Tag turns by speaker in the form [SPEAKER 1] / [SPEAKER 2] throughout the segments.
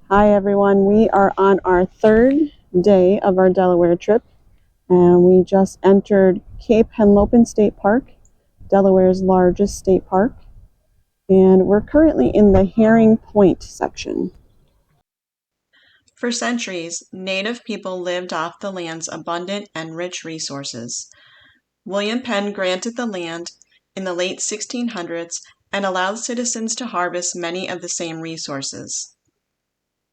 [SPEAKER 1] Hi everyone, we are on our third day of our Delaware trip and we just entered Cape Henlopen State Park, Delaware's largest state park, and we're currently in the Herring Point section.
[SPEAKER 2] For centuries, Native people lived off the land's abundant and rich resources. William Penn granted the land in the late 1600s and allowed citizens to harvest many of the same resources.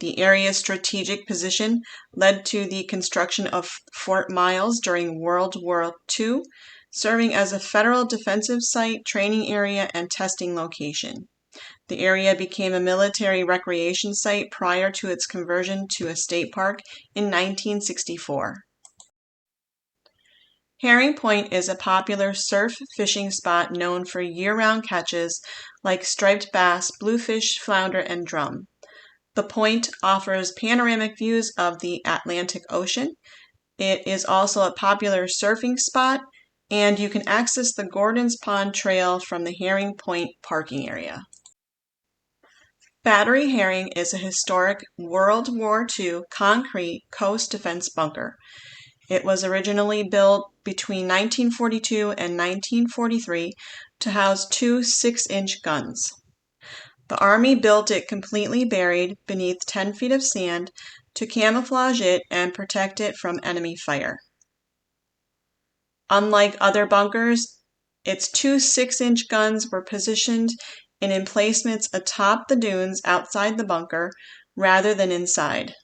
[SPEAKER 2] The area's strategic position led to the construction of Fort Miles during World War II, serving as a federal defensive site, training area, and testing location. The area became a military recreation site prior to its conversion to a state park in 1964. Herring Point is a popular surf fishing spot known for year-round catches like striped bass, bluefish, flounder, and drum. The point offers panoramic views of the Atlantic Ocean. It is also a popular surfing spot, and you can access the Gordon's Pond Trail from the Herring Point parking area. Battery Herring is a historic World War II concrete coast defense bunker. It was originally built between 1942 and 1943 to house two 6-inch guns. The Army built it completely buried beneath 10 feet of sand to camouflage it and protect it from enemy fire. Unlike other bunkers, its two 6-inch guns were positioned in emplacements atop the dunes outside the bunker rather than inside.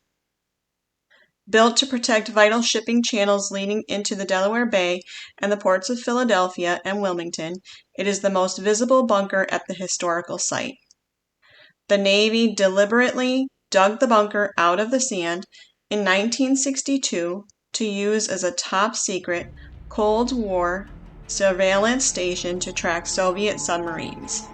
[SPEAKER 2] Built to protect vital shipping channels leading into the Delaware Bay and the ports of Philadelphia and Wilmington, it is the most visible bunker at the historical site. The Navy deliberately dug the bunker out of the sand in 1962 to use as a top-secret Cold War surveillance station to track Soviet submarines.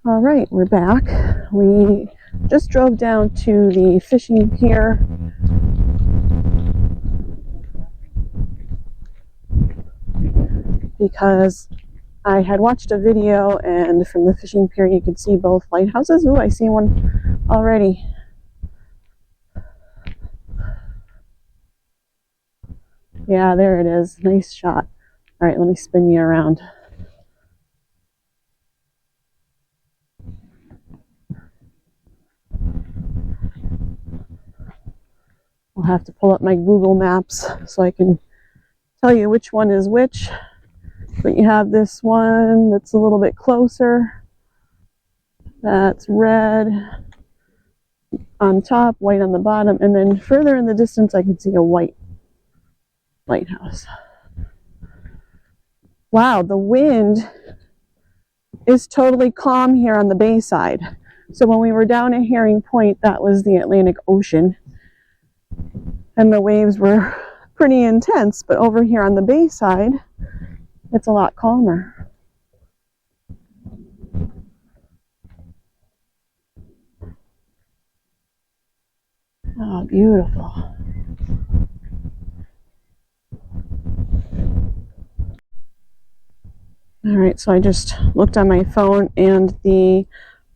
[SPEAKER 1] All right, we're back. We just drove down to the fishing pier. Because I had watched a video, and from the fishing pier you could see both lighthouses. Ooh, I see one already. Yeah, there it is. Nice shot. All right, let me spin you around. I'll have to pull up my Google Maps so I can tell you which one is which. But you have this one that's a little bit closer. That's red on top, white on the bottom, and then further in the distance I can see a white lighthouse. Wow, the wind is totally calm here on the bay side. So when we were down at Herring Point, that was the Atlantic Ocean, and the waves were pretty intense, but over here on the bay side, it's a lot calmer. Oh, beautiful. All right, so I just looked on my phone, and the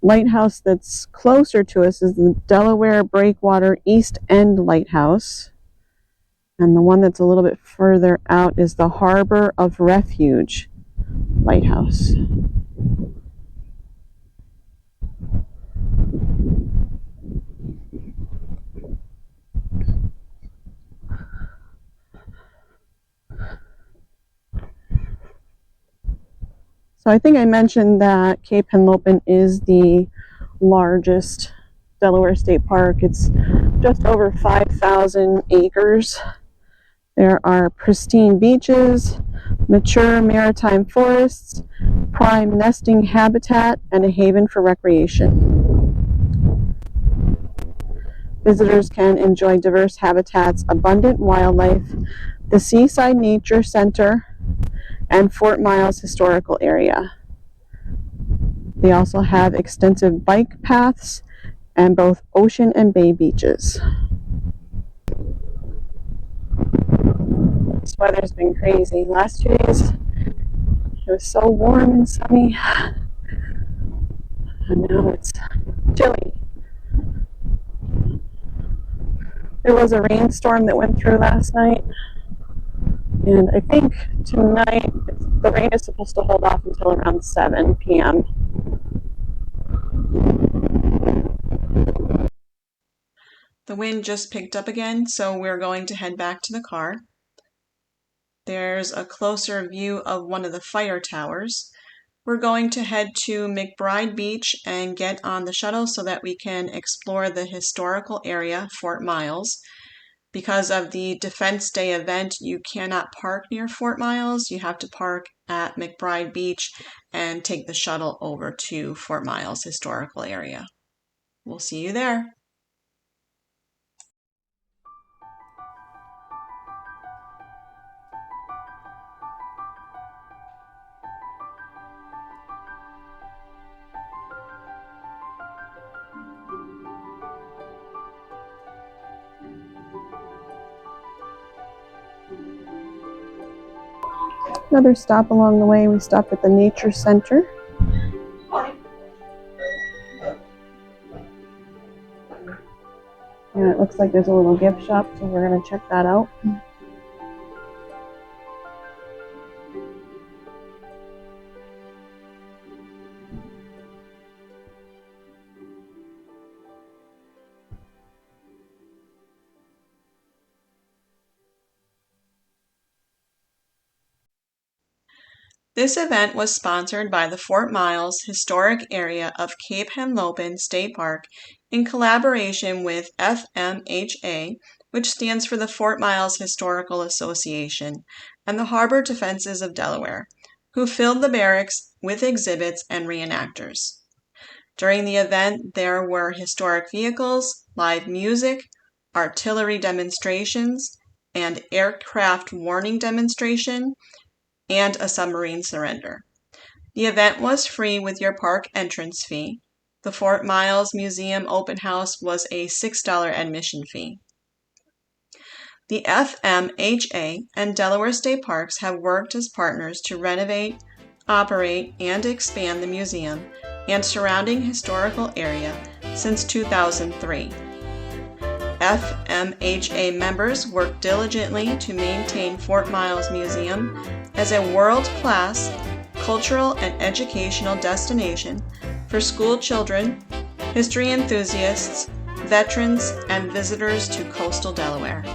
[SPEAKER 1] lighthouse that's closer to us is the Delaware Breakwater East End Lighthouse. And the one that's a little bit further out is the Harbor of Refuge Lighthouse. So I think I mentioned that Cape Henlopen is the largest Delaware State Park. It's just over 5,000 acres. There are pristine beaches, mature maritime forests, prime nesting habitat, and a haven for recreation. Visitors can enjoy diverse habitats, abundant wildlife, the Seaside Nature Center, and Fort Miles Historical Area. They also have extensive bike paths and both ocean and bay beaches. This weather's been crazy. Last 2 days it was so warm and sunny, and now it's chilly. There was a rainstorm that went through last night, and I think tonight the rain is supposed to hold off until around 7 p.m.
[SPEAKER 2] The wind just picked up again, so we're going to head back to the car. There's a closer view of one of the fire towers. We're going to head to McBride Beach and get on the shuttle so that we can explore the historical area, Fort Miles. Because of the Defense Day event, you cannot park near Fort Miles. You have to park at McBride Beach and take the shuttle over to Fort Miles historical area. We'll see you there.
[SPEAKER 1] Another stop along the way, we stopped at the Nature Center. And it looks like there's a little gift shop, so we're going to check that out.
[SPEAKER 2] This event was sponsored by the Fort Miles Historic Area of Cape Henlopen State Park in collaboration with FMHA, which stands for the Fort Miles Historical Association, and the Harbor Defenses of Delaware, who filled the barracks with exhibits and reenactors. During the event, there were historic vehicles, live music, artillery demonstrations, and aircraft warning demonstration, and a submarine surrender. The event was free with your park entrance fee. The Fort Miles Museum open house was a $6 admission fee. The FMHA and Delaware State Parks have worked as partners to renovate, operate, and expand the museum and surrounding historical area since 2003. FMHA members work diligently to maintain Fort Miles Museum as a world-class cultural and educational destination for school children, history enthusiasts, veterans, and visitors to coastal Delaware.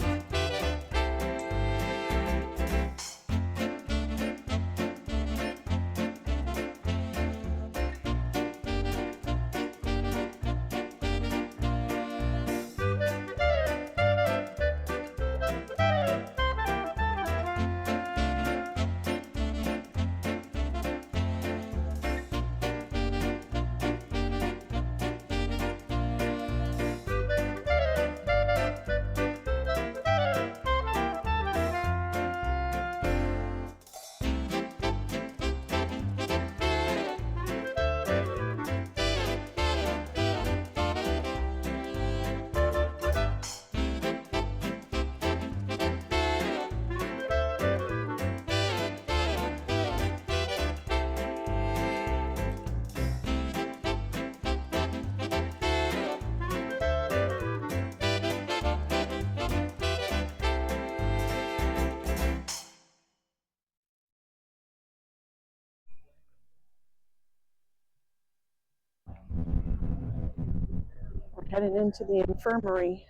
[SPEAKER 1] We're heading into the infirmary.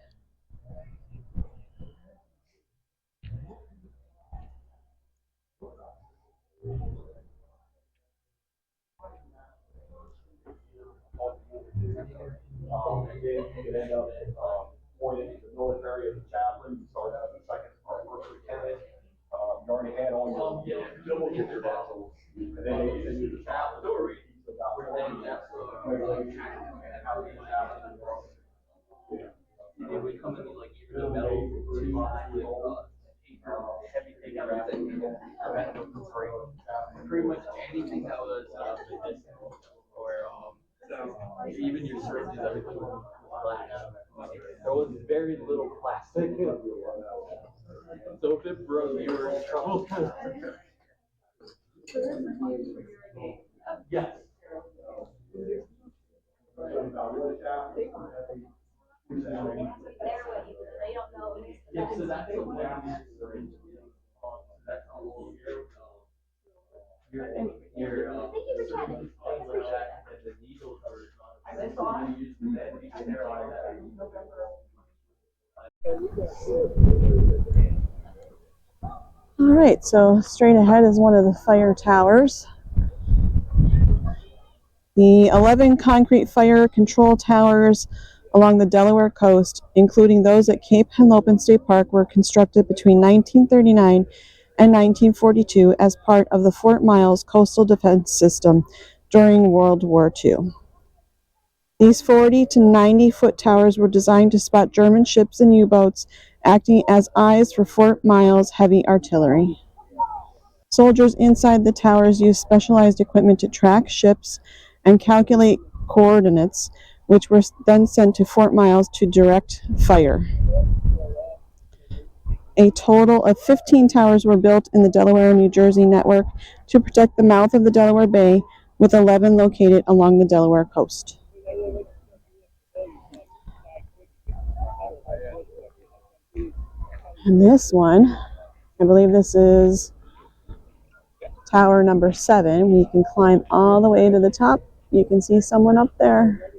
[SPEAKER 3] Again, you could end up pointed to the military as a chaplain. You start out as a second or first lieutenant. You already had all your civil credentials, and then they send you the chaplain. So about regulations and how they chaplain.
[SPEAKER 4] They would come in like either the metal tubes with heavy thing everything. Pretty much anything that was medicinal or even your syringes, everything was like there was very little plastic. So if it broke, you were in trouble. Yes. Yeah, so that's the one syringe. That's all your syringe is that, and the needles are used to then sterilize
[SPEAKER 1] All right, so straight ahead is one of the fire towers. The 11 concrete fire control towers along the Delaware coast, including those at Cape Henlopen State Park, were constructed between 1939 and 1942 as part of the Fort Miles coastal defense system during World War II. These 40 to 90-foot towers were designed to spot German ships and U-boats, acting as eyes for Fort Miles heavy artillery. Soldiers inside the towers used specialized equipment to track ships and calculate coordinates, which were then sent to Fort Miles to direct fire. A total of 15 towers were built in the Delaware and New Jersey network to protect the mouth of the Delaware Bay, with 11 located along the Delaware coast. And this one, I believe this is tower number 7. We can climb all the way to the top. You can see someone up there.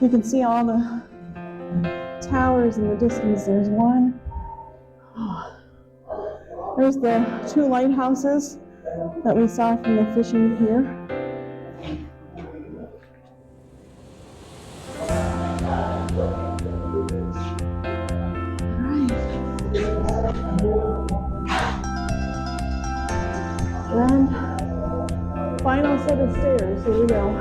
[SPEAKER 1] You can see all the towers in the distance. There's one. There's the 2 lighthouses that we saw from the fishing pier. And final set of stairs. Here we go.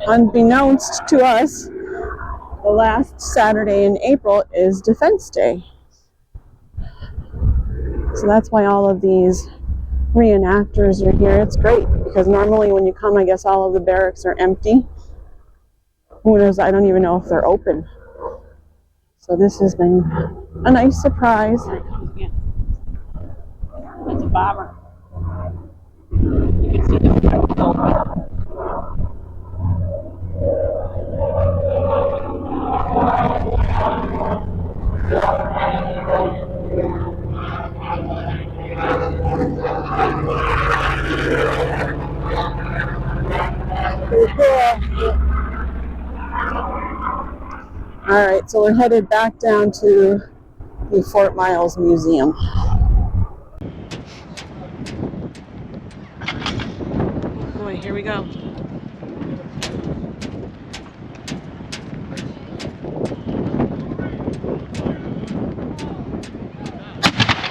[SPEAKER 1] Unbeknownst to us, the last Saturday in April is Defense Day. So that's why all of these reenactors are here. It's great because normally when you come, I guess all of the barracks are empty. Who knows? I don't even know if they're open. So this has been a nice surprise.
[SPEAKER 5] That's a bomber. You can see the
[SPEAKER 1] All right, so we're headed back down to the Fort Miles Museum. Boy, here we go.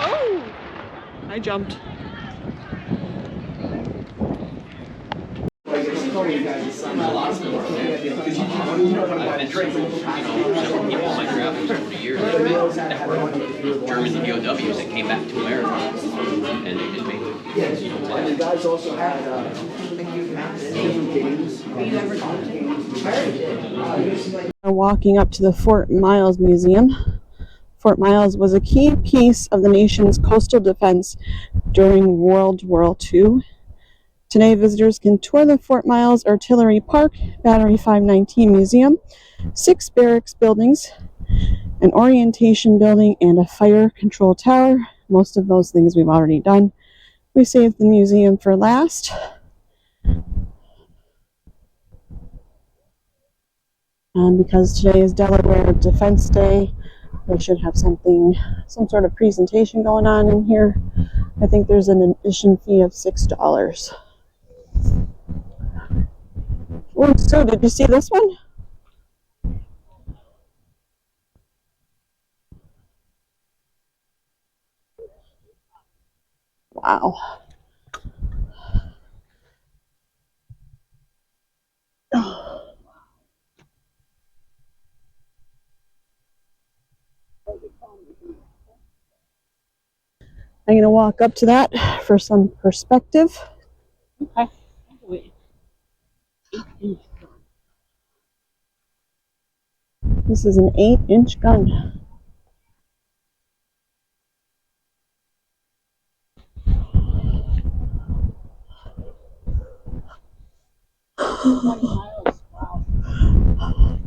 [SPEAKER 1] Oh! I jumped.
[SPEAKER 6] German POWs that came back to America, and they did make
[SPEAKER 7] And the guys also had different games.
[SPEAKER 1] Walking up to the Fort Miles Museum. Fort Miles was a key piece of the nation's coastal defense during World War II. Today, visitors can tour the Fort Miles Artillery Park, Battery 519 Museum, 6 barracks buildings, an orientation building, and a fire control tower. Most of those things we've already done. We saved the museum for last. Because today is Delaware Defense Day, they should have some sort of presentation going on in here. I think there's an admission fee of $6. Oh, so did you see this one? Wow. I'm going to walk up to that for some perspective.
[SPEAKER 5] Okay.
[SPEAKER 1] This is an 8-inch gun.
[SPEAKER 5] miles. Wow.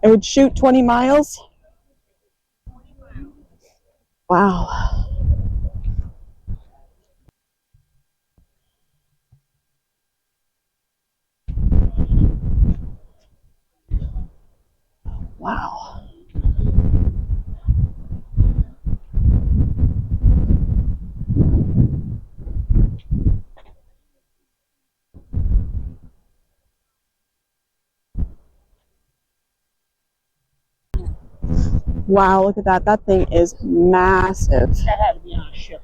[SPEAKER 1] It would shoot 20 miles? Wow. Wow. Wow, look at that. That thing is massive.
[SPEAKER 5] That had to be on a ship.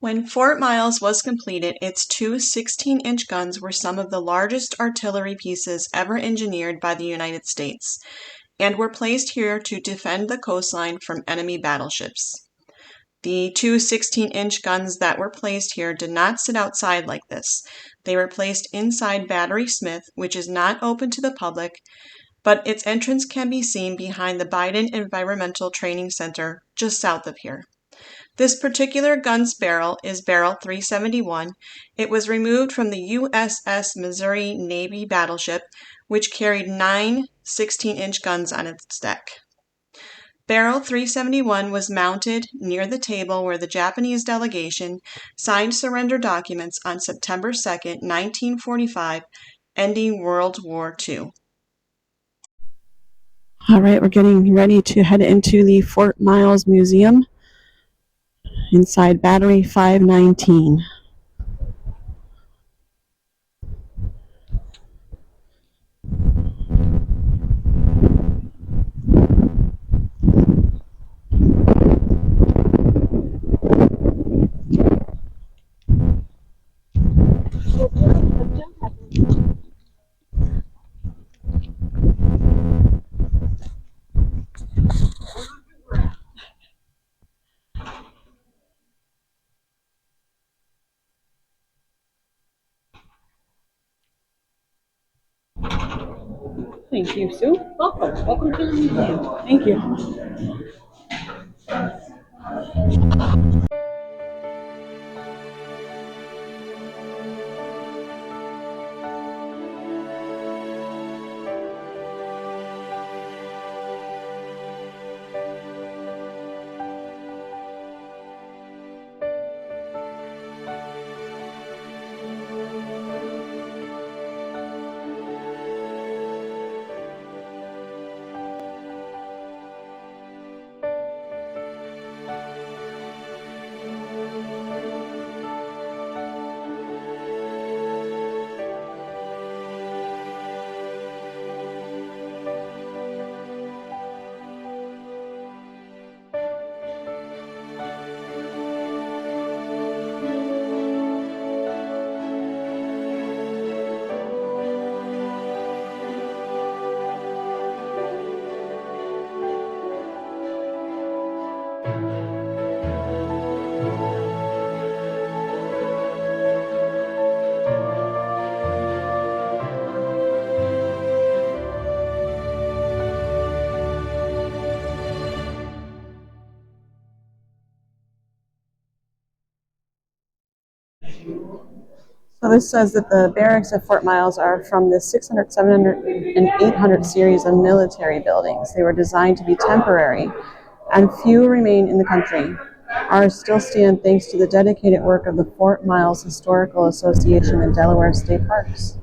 [SPEAKER 2] When Fort Miles was completed, its two 16-inch guns were some of the largest artillery pieces ever engineered by the United States, and were placed here to defend the coastline from enemy battleships. The two 16-inch guns that were placed here did not sit outside like this. They were placed inside Battery Smith, which is not open to the public, but its entrance can be seen behind the Biden Environmental Training Center just south of here. This particular gun's barrel is barrel 371. It was removed from the USS Missouri Navy battleship, which carried 9 16-inch guns on its deck. Barrel 371 was mounted near the table where the Japanese delegation signed surrender documents on September 2, 1945, ending World War II.
[SPEAKER 1] All right, we're getting ready to head into the Fort Miles Museum inside Battery 519. Thank you, Sue.
[SPEAKER 5] Welcome. Welcome to the museum.
[SPEAKER 1] Thank you. So this says that the barracks at Fort Miles are from the 600, 700, and 800 series of military buildings. They were designed to be temporary, and few remain in the country. Ours still stand thanks to the dedicated work of the Fort Miles Historical Association and Delaware State Parks.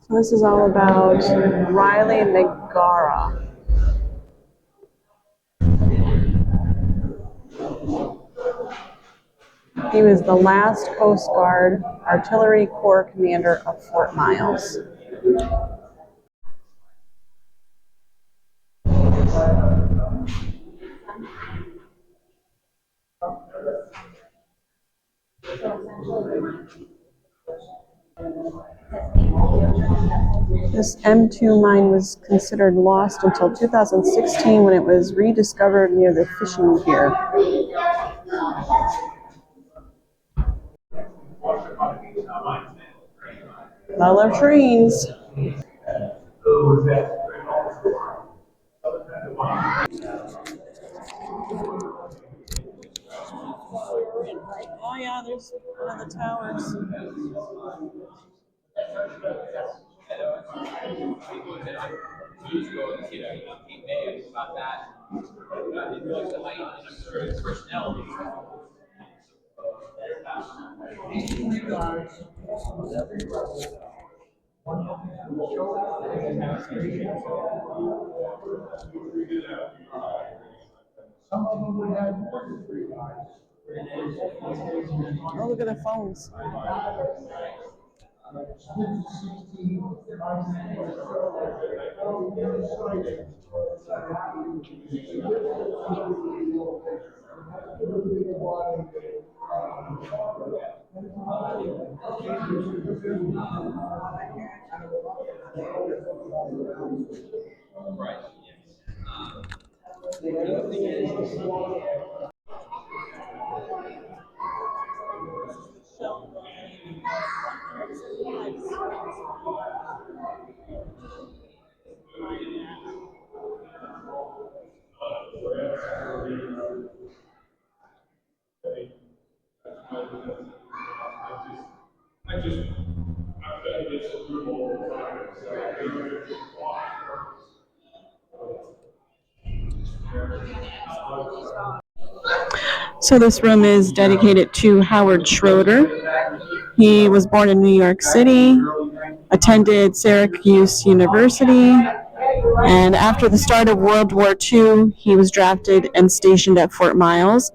[SPEAKER 1] So this is all about Riley McGarrah. He was the last Coast Guard Artillery Corps commander of Fort Miles. This M2 mine was considered lost until 2016 when it was rediscovered near the fishing pier. I love trains. Oh yeah, there's one of the towers. Oh, look at the phones. So this room is dedicated to Howard Schroeder. He was born in New York City, attended Syracuse University, and after the start of World War II, he was drafted and stationed at Fort Miles.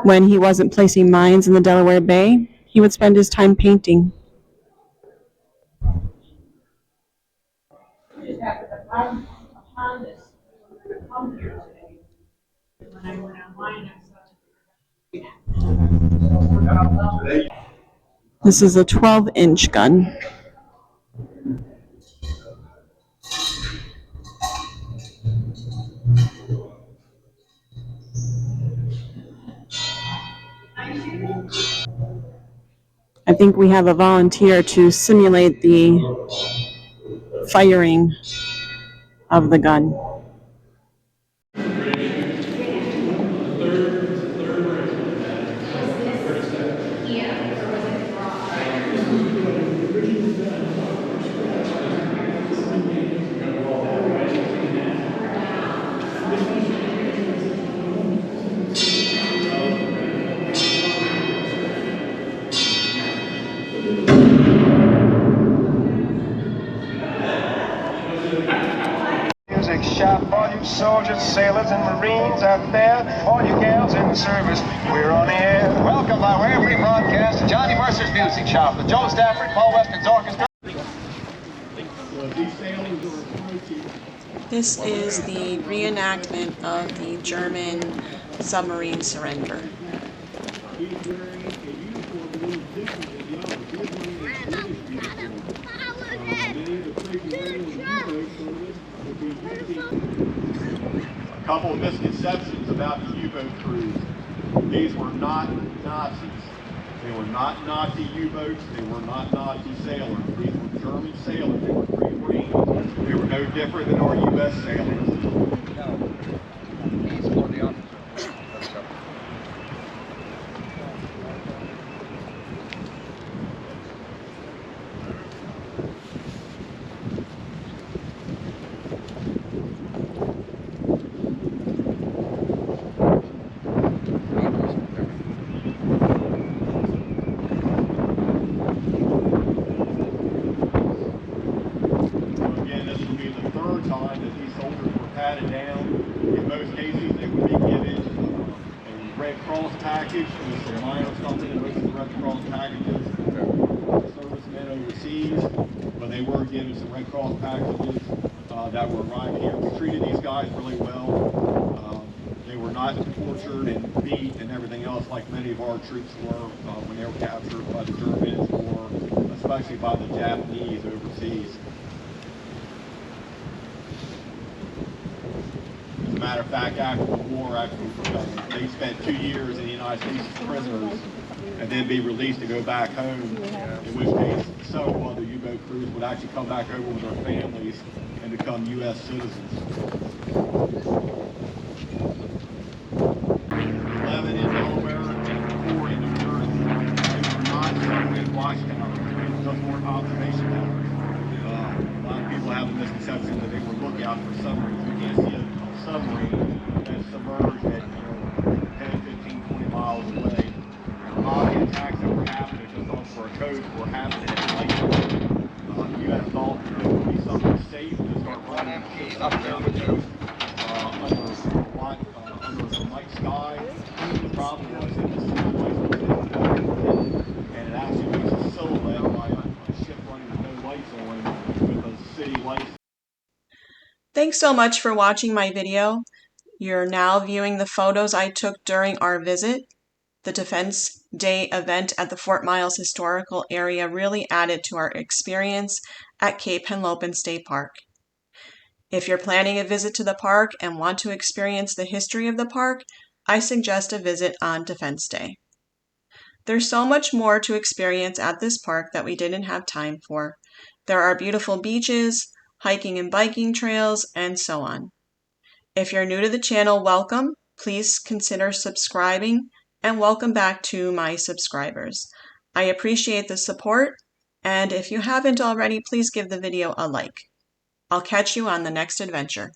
[SPEAKER 1] When he wasn't placing mines in the Delaware Bay, he would spend his time painting. This is a 12-inch gun. I think we have a volunteer to simulate the firing of the gun.
[SPEAKER 8] Music shop, all you soldiers, sailors, and Marines out there, all you gals in the service, we're on the air. Welcome by way of rebroadcast to Johnny Mercer's Music Shop with Joe Stafford, Paul Weston's orchestra.
[SPEAKER 2] This is the reenactment of the German submarine surrender.
[SPEAKER 3] A couple of misconceptions about the U-boat crews. These were not Nazis. They were not Nazi U-boats. They were not Nazi sailors. These were German sailors. They were free Marines. They were no different than our U.S. sailors. Package, which the Alliance comes in with the Red Cross packages. Servicemen overseas, but they were given some Red Cross packages that were arriving here. We treated these guys really well. They were not tortured and beat and everything else like many of our troops were when they were captured by the Germans or especially by the Japanese overseas. As a matter of fact, after the war, they spent 2 years in the United States as prisoners and then be released to go back home, in which case several other U-boat crews would actually come back over with their families and become U.S. citizens. 11 in Delaware and 4 in New Jersey. They were not submarine watchtowers. They just weren't observation towers. A lot of people have the misconception that they were lookouts for submarines. You can't see a submarine that's submerged at 10, 15, 20 miles away. All the attacks that were happening just off for a coast were happening at night. You had thought that it would be something safe to start running ships up down the coast under some light sky. The problem was that the city lights were and it actually makes a silhouette by a ship running with no lights on with a city lights.
[SPEAKER 2] Thanks so much for watching my video. You're now viewing the photos I took during our visit. The Defense Day event at the Fort Miles Historical Area really added to our experience at Cape Henlopen State Park. If you're planning a visit to the park and want to experience the history of the park, I suggest a visit on Defense Day. There's so much more to experience at this park that we didn't have time for. There are beautiful beaches, hiking and biking trails, and so on. If you're new to the channel, welcome. Please consider subscribing, and welcome back to my subscribers. I appreciate the support, and if you haven't already, please give the video a like. I'll catch you on the next adventure.